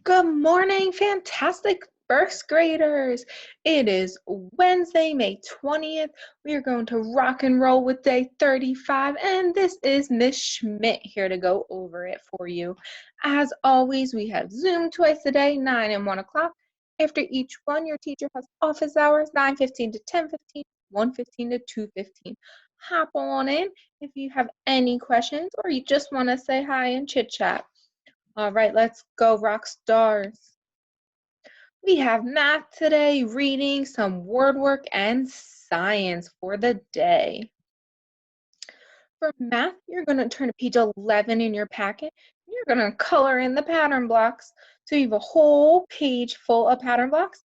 Good morning, fantastic first graders. It is Wednesday, May 20th. We are going to rock and roll with day 35, and this is Miss Schmidt here to go over it for you. As always, we have Zoom twice a day, 9 and 1 o'clock. After each one, your teacher has office hours, 9:15 to 10:15, 1:15 to 2:15. Hop on in if you have any questions or you just want to say hi and chit chat. All right, let's go, rock stars. We have math today, reading, some word work, and science for the day. For math, you're going to turn to page 11 in your packet. You're going to color in the pattern blocks. So you have a whole page full of pattern blocks.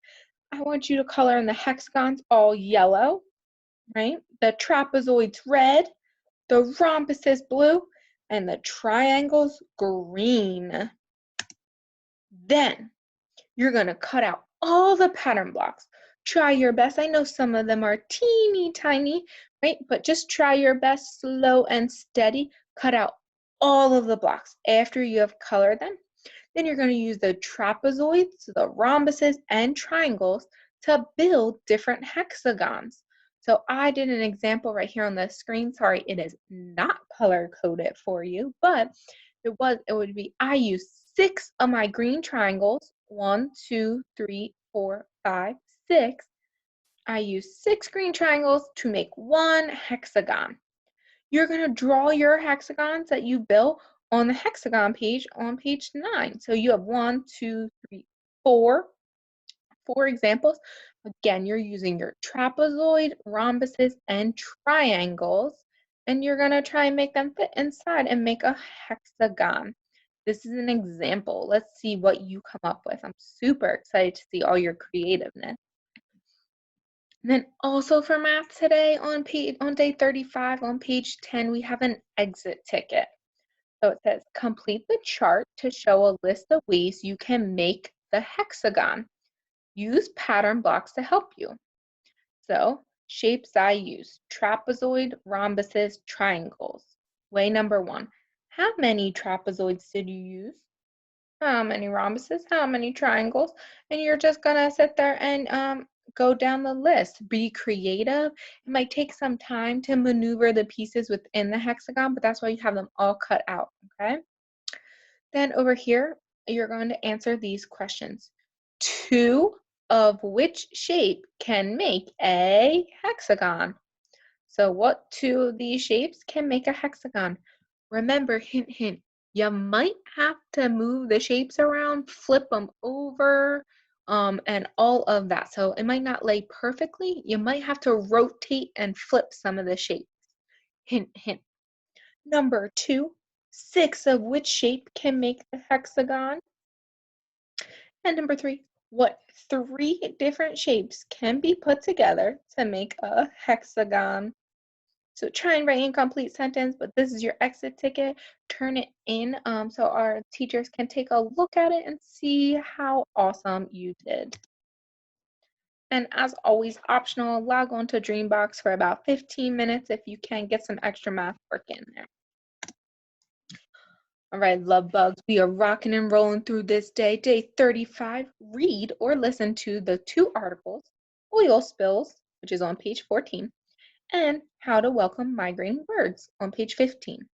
I want you to color in the hexagons all yellow, right? The trapezoids red, the rhombuses blue, and the triangles green. Then you're going to cut out all the pattern blocks. Try your best. I know some of them are teeny tiny, right? But just try your best, slow and steady. Cut out all of the blocks. After you have colored them, then you're going to use the trapezoids, the rhombuses, and triangles to build different hexagons. So I did an example right here on the screen. Sorry, it is not color coded for you, but it would be I used 6 of my green triangles. 1, 2, 3, 4, 5, 6. I used 6 green triangles to make one hexagon. You're going to draw your hexagons that you built on the hexagon page on page 9. So you have 1, 2, 3, 4 examples. Again, you're using your trapezoid, rhombuses, and triangles, and you're going to try and make them fit inside and make a hexagon. This is an example. Let's see what you come up with. I'm super excited to see all your creativeness. And then also for math today on day 35 on page 10, we have an exit ticket. So it says complete the chart to show a list of ways you can make the hexagon. Use pattern blocks to help you. So shapes I use: trapezoid, rhombuses, triangles. Way number 1. How many trapezoids did you use? How many rhombuses? How many triangles? And you're just gonna sit there and go down the list. Be creative. It might take some time to maneuver the pieces within the hexagon, but that's why you have them all cut out, okay? Then over here, you're going to answer these questions. 2 of which shape can make a hexagon? So what 2 of these shapes can make a hexagon? Remember, hint, hint, you might have to move the shapes around, flip them over, and all of that. So it might not lay perfectly. You might have to rotate and flip some of the shapes. Hint, hint. Number 2, 6 of which shape can make the hexagon? And number 3, what 3 different shapes can be put together to make a hexagon? So try and write an incomplete sentence, but this is your exit ticket. Turn it in so our teachers can take a look at it and see how awesome you did. And as always, optional, log on to Dreambox for about 15 minutes if you can get some extra math work in there. All right, love bugs, we are rocking and rolling through this day. Day 35, read or listen to the 2 articles, Oil Spills, which is on page 14, and How to Welcome Migrating Birds on page 15.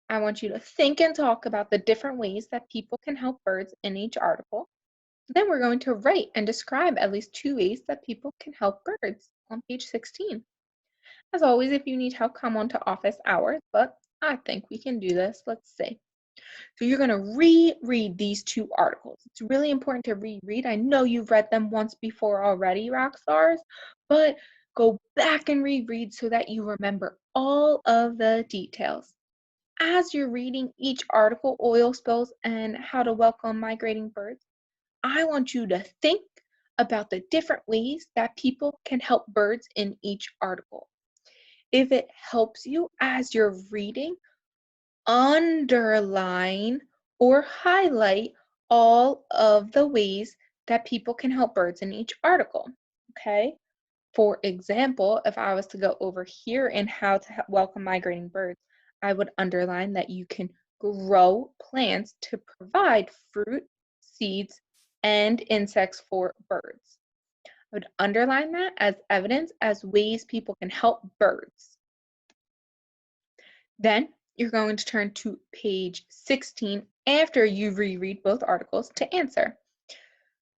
I want you to think and talk about the different ways that people can help birds in each article. Then we're going to write and describe at least 2 ways that people can help birds on page 16. As always, if you need help, come on to office hours, but I think we can do this. Let's see. So you're going to reread these 2 articles. It's really important to reread. I know you've read them once before already, rock stars, but go back and reread so that you remember all of the details. As you're reading each article, Oil Spills and How to Welcome Migrating Birds, I want you to think about the different ways that people can help birds in each article. If it helps you as you're reading, underline or highlight all of the ways that people can help birds in each article, okay? For example, if I was to go over here in How to Welcome Migrating Birds, I would underline that you can grow plants to provide fruit, seeds, and insects for birds. I would underline that as evidence as ways people can help birds. Then you're going to turn to page 16 after you reread both articles to answer.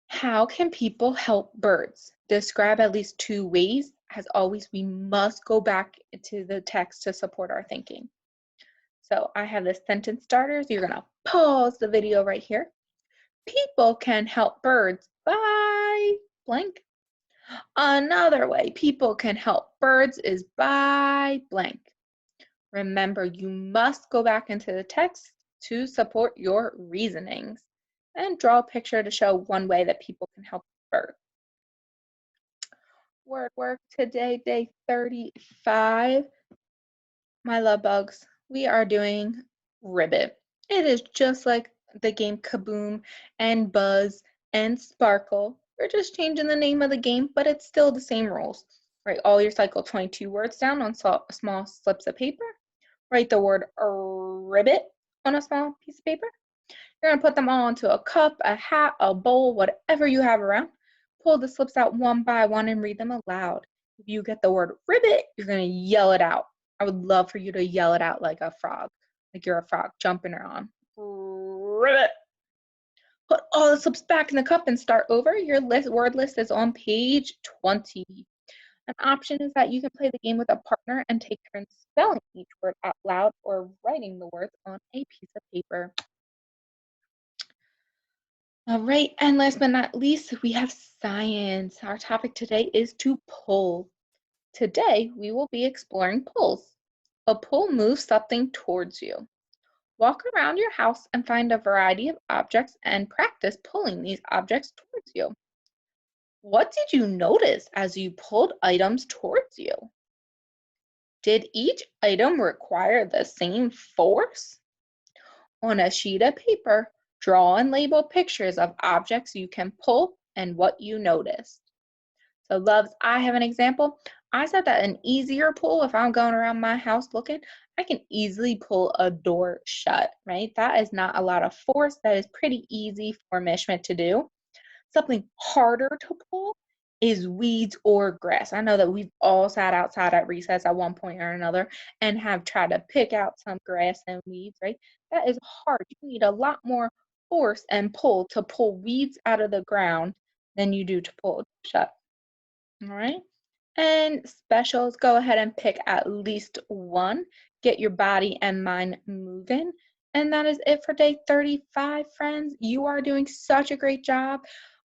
How can people help birds? Describe at least two ways. As always, we must go back into the text to support our thinking. So I have the sentence starters. You're going to pause the video right here. People can help birds by blank. Another way people can help birds is by blank. Remember, you must go back into the text to support your reasonings and draw a picture to show one way that people can help birds. Word work today, day 35. My love bugs, we are doing Ribbit. It is just like the game Kaboom and Buzz and Sparkle. We're just changing the name of the game, but it's still the same rules. Write all your cycle 22 words down on small slips of paper. Write the word ribbit on a small piece of paper. You're going to put them all into a cup, a hat, a bowl, whatever you have around. Pull the slips out one by one and read them aloud. If you get the word ribbit, you're going to yell it out. I would love for you to yell it out like a frog, like you're a frog jumping around. Ribbit. Put all the slips back in the cup and start over. Your word list is on page 20. An option is that you can play the game with a partner and take turns spelling each word out loud or writing the words on a piece of paper. All right, and last but not least, we have science. Our topic today is to pull. Today, we will be exploring pulls. A pull moves something towards you. Walk around your house and find a variety of objects and practice pulling these objects towards you. What did you notice as you pulled items towards you? Did each item require the same force? On a sheet of paper, draw and label pictures of objects you can pull and what you noticed. So loves, I have an example. I said that an easier pull, if I'm going around my house looking, I can easily pull a door shut, right? That is not a lot of force. That is pretty easy for Mishmit to do. Something harder to pull is weeds or grass. I know that we've all sat outside at recess at one point or another and have tried to pick out some grass and weeds, right? That is hard. You need a lot more force and pull to pull weeds out of the ground than you do to pull a door shut. All right. And specials, go ahead and pick at least one. Get your body and mind moving. And that is it for day 35, friends. You are doing such a great job.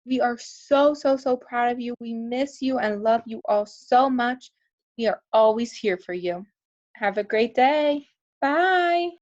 We are so, so, so proud of you. We miss you and love you all so much. We are always here for you. Have a great day. Bye.